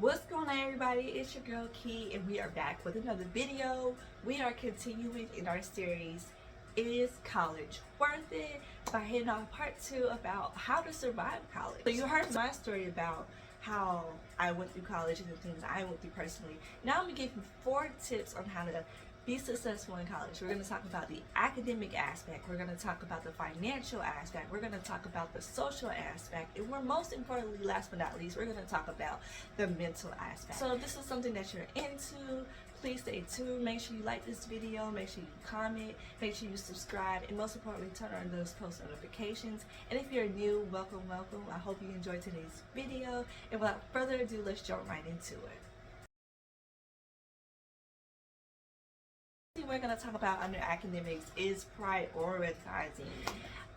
What's going on, everybody? It's your girl Key, and we are back with another video. We are continuing in our series, Is College Worth It? By hitting on part 2 about how to survive college. So you heard my story about how I went through college and the things I went through personally. Now I'm going to give you 4 tips on how to be successful in college. We're going to talk about the academic aspect. We're going to talk about the financial aspect. We're going to talk about the social aspect. And we're most importantly, last but not least, we're going to talk about the mental aspect. So if this is something that you're into, please stay tuned. Make sure you like this video. Make sure you comment. Make sure you subscribe. And most importantly, turn on those post notifications. And if you're new, welcome, welcome. I hope you enjoyed today's video. And without further ado, let's jump right into it. We're going to talk about under academics is prioritizing.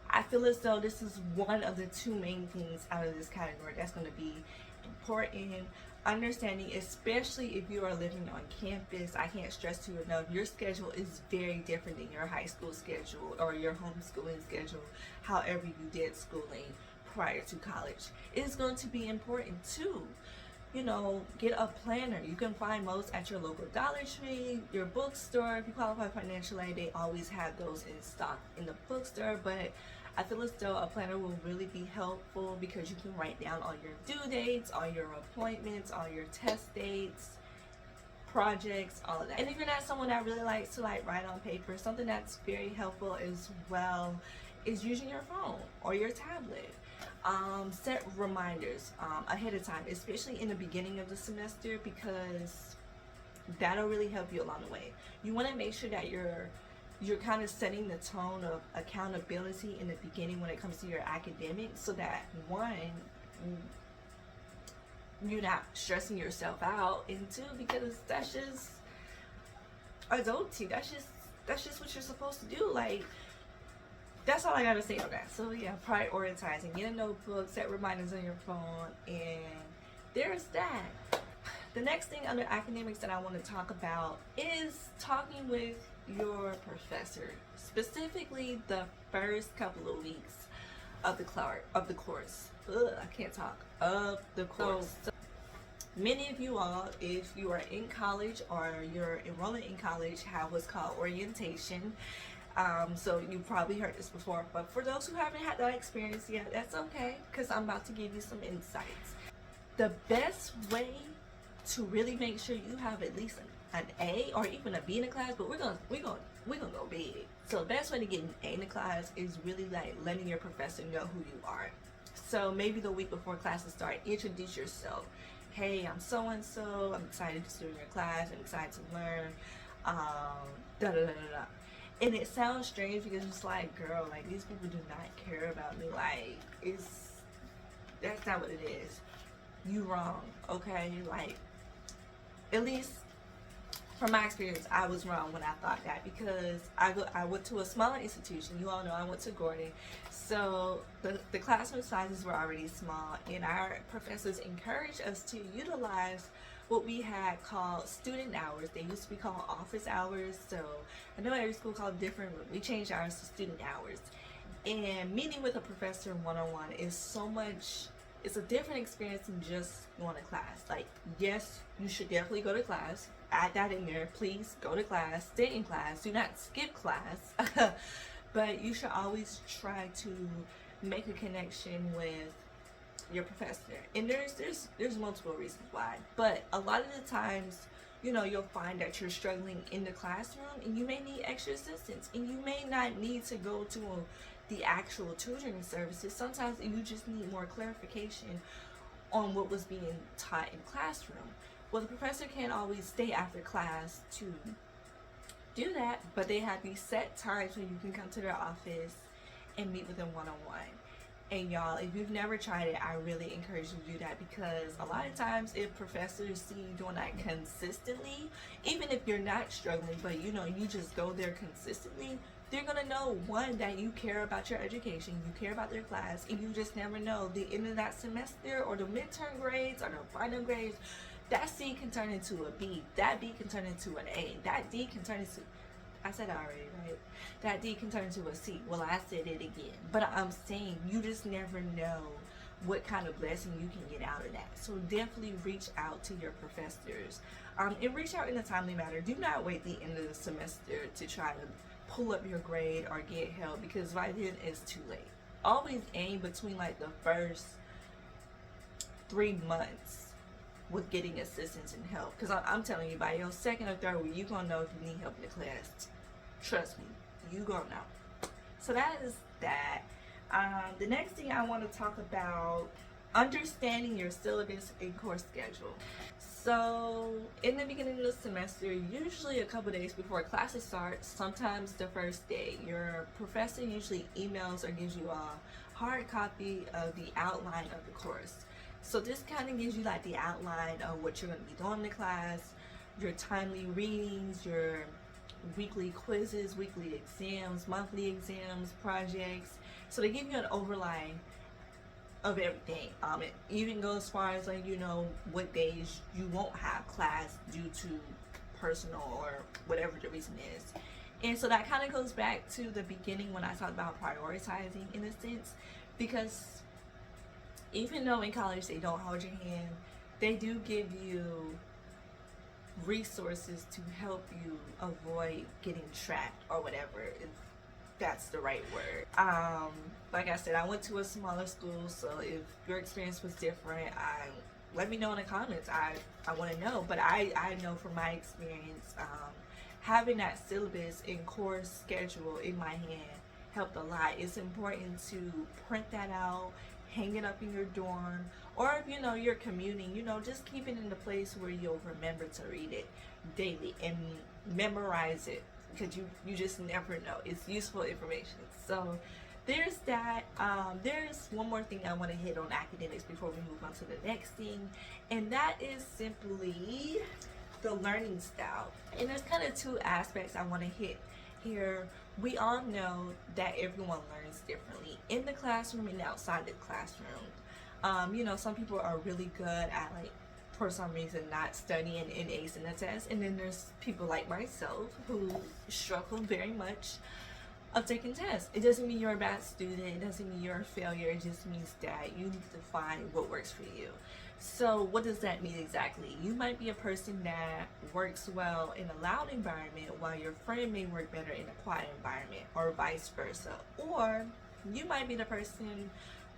I feel as though this is one of the 2 main things out of this category that's going to be important. Understanding, especially if you are living on campus, I can't stress to you enough, your schedule is very different than your high school schedule or your homeschooling schedule, however you did schooling prior to college. It is going to be important too. Get a planner. You can find most at your local Dollar Tree, your bookstore. If you qualify for financial aid, they always have those in stock in the bookstore. But I feel as though a planner will really be helpful because you can write down all your due dates, all your appointments, all your test dates, projects, all of that. And if you're not someone that really likes to write on paper, something that's very helpful as well is using your phone or your tablet. Set reminders ahead of time, especially in the beginning of the semester, because that'll really help you along the way. You want to make sure that you're kind of setting the tone of accountability in the beginning when it comes to your academics, so that one, you're not stressing yourself out, and 2, because that's just adulting. That's just what you're supposed to do. That's all I gotta say on that. So yeah, prioritizing. Get a notebook, set reminders on your phone, and there's that. The next thing under academics that I want to talk about is talking with your professor, specifically the first couple of weeks of the course. I can't talk. Of the course. So many of you all, if you are in college or you're enrolling in college, have what's called orientation. So you probably heard this before, but for those who haven't had that experience yet, that's okay, because I'm about to give you some insights. The best way to really make sure you have at least an A or even a B in the class, but we're gonna go big. So the best way to get an A in the class is really letting your professor know who you are. So maybe the week before classes start, introduce yourself. Hey, I'm so and so. I'm excited to student in your class. I'm excited to learn. Da da da da da. And it sounds strange because it's girl, these people do not care about me. That's not what it is. You wrong, okay? At least from my experience, I was wrong when I thought that, because I went to a smaller institution. You all know I went to Gordon. So the classroom sizes were already small, and our professors encouraged us to utilize what we had called student hours. They used to be called office hours. So I know every school called it different, but we changed ours to student hours. And meeting with a professor one-on-one is it's a different experience than just going to class. Yes, you should definitely go to class. Add that in there. Please go to class, stay in class, do not skip class. But you should always try to make a connection with your professor. And there's multiple reasons why, but a lot of the times, you'll find that you're struggling in the classroom and you may need extra assistance, and you may not need to go to the actual tutoring services. Sometimes you just need more clarification on what was being taught in classroom. Well, the professor can't always stay after class to do that, but they have these set times when you can come to their office and meet with them one-on-one. And y'all, if you've never tried it, I really encourage you to do that, because a lot of times if professors see you doing that consistently, even if you're not struggling, but you just go there consistently, they're gonna know, one, that you care about your education, you care about their class, and you just never know, the end of that semester or the midterm grades or the final grades, that C can turn into a B, that B can turn into an A, that D can turn into, I said it already, right? That D can turn into a C. Well, I said it again. But I'm saying you just never know what kind of blessing you can get out of that. So definitely reach out to your professors, and reach out in a timely manner. Do not wait the end of the semester to try to pull up your grade or get help, because by then it's too late. Always aim between like the first 3 months with getting assistance and help, because I'm telling you, by your second or third week, you're gonna know if you need help in the class. Trust me, you gonna know. So that is that. The next thing I want to talk about, understanding your syllabus and course schedule. So in the beginning of the semester, usually a couple days before classes start, sometimes the first day, your professor usually emails or gives you a hard copy of the outline of the course. So this kind of gives you like the outline of what you're going to be doing in the class, your timely readings, your weekly quizzes, weekly exams, monthly exams, projects. So they give you an overlay of everything. It even goes as far as, like, you know, what days you won't have class due to personal or whatever the reason is. And so that kind of goes back to the beginning when I talked about prioritizing, in a sense, because even though in college they don't hold your hand, they do give you resources to help you avoid getting trapped or whatever, if that's the right word. Like I said, I went to a smaller school, so if your experience was different, let me know in the comments. I want to know. But I know from my experience, having that syllabus and course schedule in my hand helped a lot. It's important to print that out, hang it up in your dorm, or if you know you're commuting, you know, just keep it in the place where you'll remember to read it daily and memorize it, because you just never know. It's useful information. So there's that. There's one more thing I want to hit on academics before we move on to the next thing, and that is simply the learning style. And there's kind of two aspects I want to hit here. We all know that everyone learns differently in the classroom and outside the classroom. You know, some people are really good at, like, for some reason, not studying and acing the test, and then there's people like myself who struggle very much of taking tests. It doesn't mean you're a bad student, it doesn't mean you're a failure, it just means that you need to find what works for you. So what does that mean exactly? You might be a person that works well in a loud environment, while your friend may work better in a quiet environment, or vice versa. Or you might be the person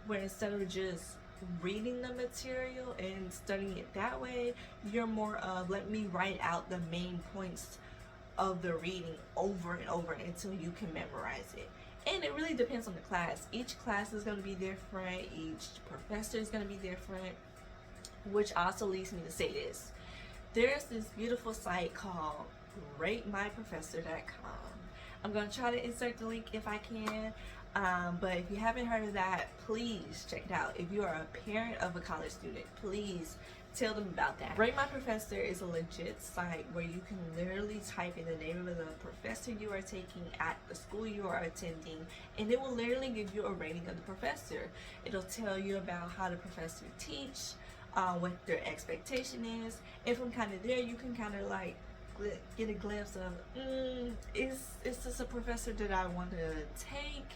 where, instead of just reading the material and studying it that way, you're more of, let me write out the main points of the reading over and over until you can memorize it. And it really depends on the class. Each class is going to be different, each professor is going to be different, which also leads me to say this. There's this beautiful site called ratemyprofessor.com. I'm going to try to insert the link if I can. But if you haven't heard of that, please check it out. If you are a parent of a college student, please tell them about that. Rate My Professor is a legit site where you can literally type in the name of the professor you are taking at the school you are attending, and it will literally give you a rating of the professor. It'll tell you about how the professor teach, what their expectation is, and from kind of there you can kind of like get a glimpse of, is this a professor that I want to take,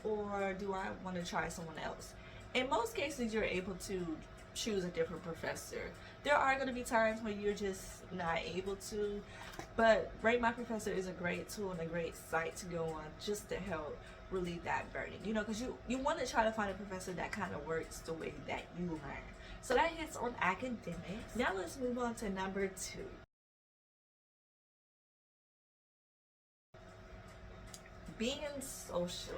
or do I want to try someone else? In most cases, you're able to choose a different professor. There are going to be times where you're just not able to, but Rate My Professor is a great tool and a great site to go on just to help relieve that burden, you know, because you want to try to find a professor that kind of works the way that you learn. So that hits on academics. Now let's move on to number 2. Being social.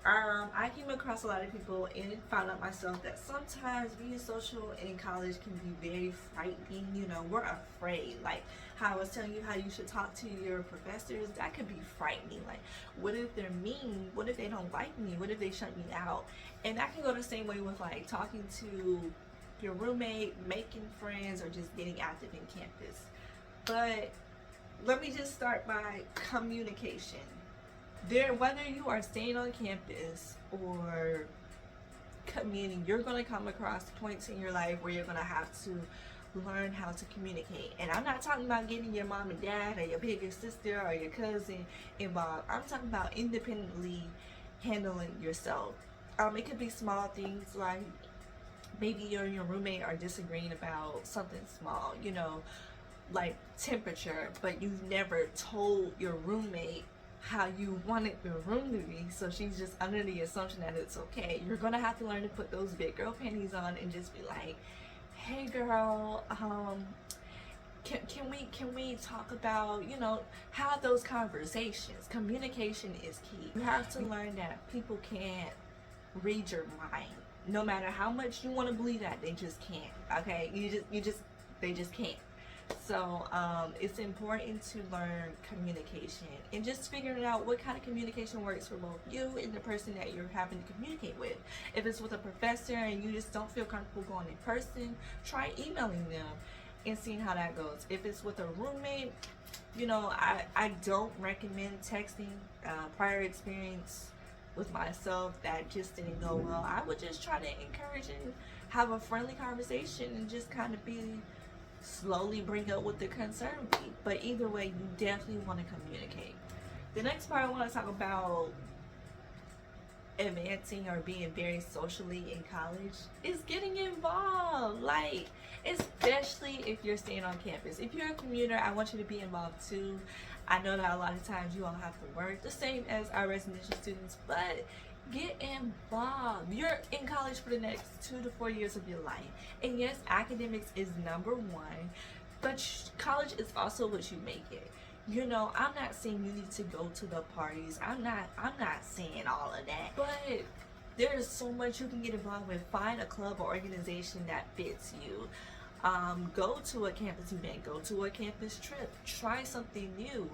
I came across a lot of people and found out myself that sometimes being social in college can be very frightening. You know, we're afraid. Like how I was telling you how you should talk to your professors, that could be frightening. Like, what if they're mean? What if they don't like me? What if they shut me out? And that can go the same way with like talking to your roommate, making friends, or just getting active in campus. But let me just start by communication. Whether you are staying on campus or commuting, you're going to come across points in your life where you're going to have to learn how to communicate. And I'm not talking about getting your mom and dad or your bigger sister or your cousin involved. I'm talking about independently handling yourself. It could be small things like maybe you and your roommate are disagreeing about something small, you know, like temperature, but you've never told your roommate how you wanted your room to be, so she's just under the assumption that it's okay. You're gonna have to learn to put those big girl panties on and just be like, hey girl, can we talk about, you know, have those conversations. Communication is key. You have to learn that people can't read your mind. No matter how much you want to believe that, they just can't. Okay, they just can't. So it's important to learn communication and just figuring out what kind of communication works for both you and the person that you're having to communicate with. If it's with a professor and you just don't feel comfortable going in person, try emailing them and seeing how that goes. If it's with a roommate, you know, I don't recommend texting. Prior experience with myself, that just didn't go well. I would just try to encourage and have a friendly conversation and just kind of slowly bring up what the concern would be. But either way, you definitely want to communicate. The next part I want to talk about advancing or being very socially in college is getting involved. Like, especially if you're staying on campus. If you're a commuter, I want you to be involved too. I know that a lot of times you all have to work the same as our residential students, but get involved. You're in college for the next 2 to 4 years of your life. And yes, academics is number one, but college is also what you make it. You know, I'm not saying you need to go to the parties. I'm not saying all of that. But there is so much you can get involved with. Find a club or organization that fits you. Go to a campus event, go to a campus trip, try something new.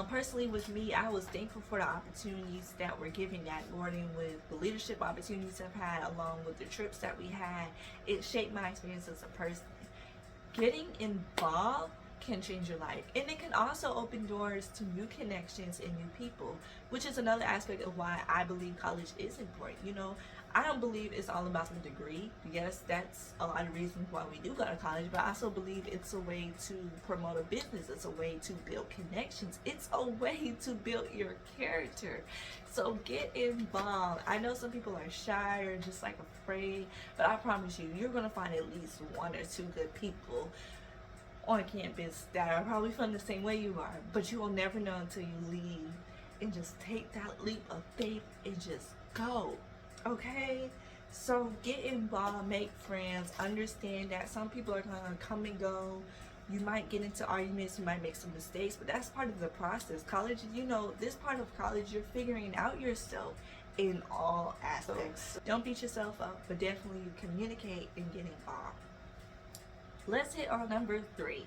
Personally with me, I was thankful for the opportunities that were given at Gordon with the leadership opportunities I've had along with the trips that we had. It shaped my experience as a person. Getting involved can change your life, and it can also open doors to new connections and new people, which is another aspect of why I believe college is important. You know, I don't believe it's all about the degree. Yes, that's a lot of reasons why we do go to college, but I also believe it's a way to promote a business. It's a way to build connections. It's a way to build your character. So get involved. I know some people are shy or just like afraid, but I promise you, you're gonna find at least 1 or 2 good people on campus that are probably feeling the same way you are, but you will never know until you leave and just take that leap of faith and just go. Okay, so get involved, make friends, understand that some people are gonna come and go. You might get into arguments, you might make some mistakes, but that's part of the process. College, you know, this part of college, you're figuring out yourself in all aspects. Don't beat yourself up, but definitely communicate and get involved. Let's hit on number 3.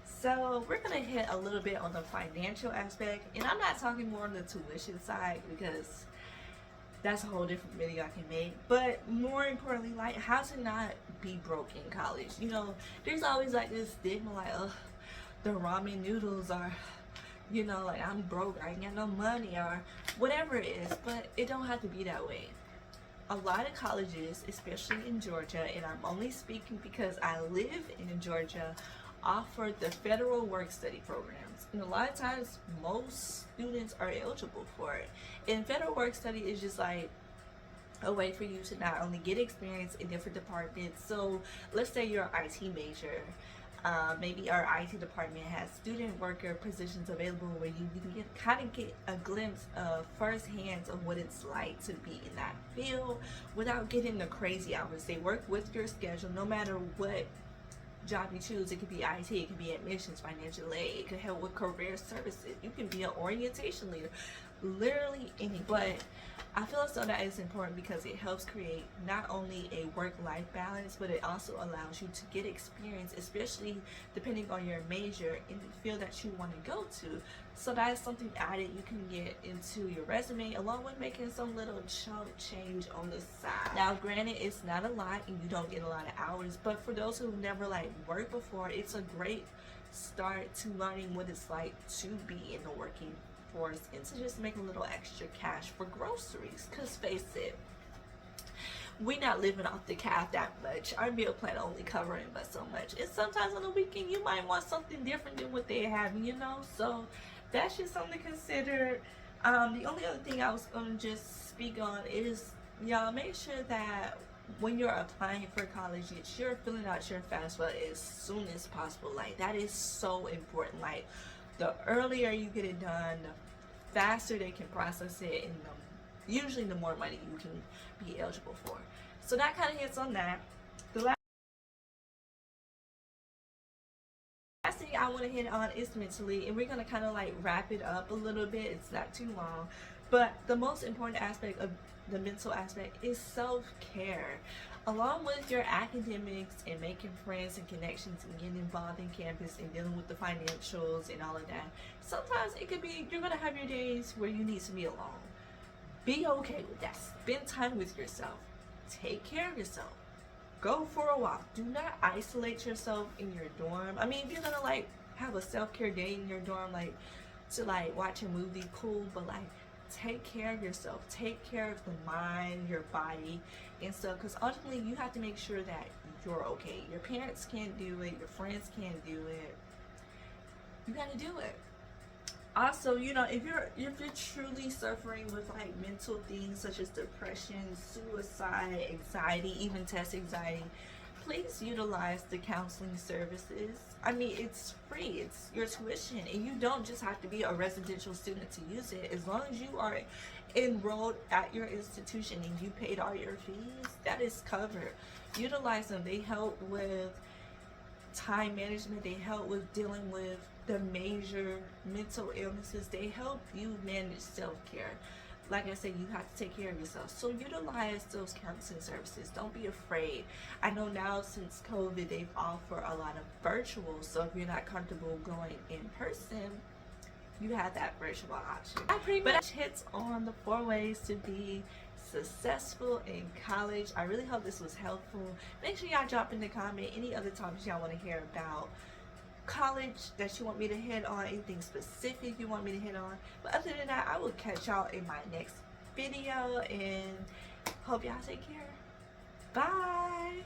So we're gonna hit a little bit on the financial aspect, and I'm not talking more on the tuition side because that's a whole different video I can make. But more importantly, like how to not be broke in college. You know, there's always like this stigma, like, the ramen noodles are, you know, like I'm broke, I ain't got no money, or whatever it is. But it don't have to be that way. A lot of colleges, especially in Georgia, and I'm only speaking because I live in Georgia, offer the federal work study programs. And a lot of times, most students are eligible for it. And federal work study is just like a way for you to not only get experience in different departments. So let's say you're an IT major. Maybe our IT department has student worker positions available where you can kind of get a glimpse of firsthand of what it's like to be in that field without getting the crazy hours. They work with your schedule no matter what job you choose. It could be IT, it could be admissions, financial aid, it could help with career services. You can be an orientation leader, literally anything. But I feel as though that is important because it helps create not only a work-life balance, but it also allows you to get experience, especially depending on your major in the field that you want to go to. So that is something added you can get into your resume, along with making some little chunk change on the side. Now, granted, it's not a lot and you don't get a lot of hours, but for those who've never like worked before, it's a great start to learning what it's like to be in the working force and to just make a little extra cash for groceries. Cause face it, we not living off the cash that much. Our meal plan only covering but so much. And sometimes on the weekend you might want something different than what they have, you know. So that's just something to consider. The only other thing I was gonna just speak on is y'all make sure that when you're applying for college, that you're filling out your FAFSA as soon as possible. Like, that is so important. Like, the earlier you get it done, the faster they can process it, and usually the more money you can be eligible for. So that kind of hits on that. The last thing I want to hit on is mentally, and we're going to kind of like wrap it up a little bit. It's not too long, but the most important aspect of the mental aspect is self-care. Along with your academics and making friends and connections and getting involved in campus and dealing with the financials and all of that, sometimes it could be you're going to have your days where you need to be alone. Be okay with that. Spend time with yourself. Take care of yourself. Go for a walk. Do not isolate yourself in your dorm. I mean, if you're gonna like have a self-care day in your dorm, like to like watch a movie, cool, but like take care of yourself. Take care of the mind, your body, and stuff, because ultimately you have to make sure that you're okay. Your parents can't do it, your friends can't do it. You gotta do it. Also, you know, if you're truly suffering with like mental things such as depression, suicide, anxiety, even test anxiety, please utilize the counseling services. I mean, it's free. It's your tuition, and you don't just have to be a residential student to use it. As long as you are enrolled at your institution and you paid all your fees, that is covered. Utilize them. They help with time management. They help with dealing with the major mental illnesses. They help you manage self-care. Like I said, you have to take care of yourself. So utilize those counseling services. Don't be afraid. I know now since COVID, they've offered a lot of virtual. So if you're not comfortable going in person, you have that virtual option. I pretty much hits on the 4 ways to be successful in college. I really hope this was helpful. Make sure y'all drop in the comment any other topics y'all want to hear about college that you want me to hit on, anything specific you want me to hit on. But other than that, I will catch y'all in my next video, and hope y'all take care. Bye.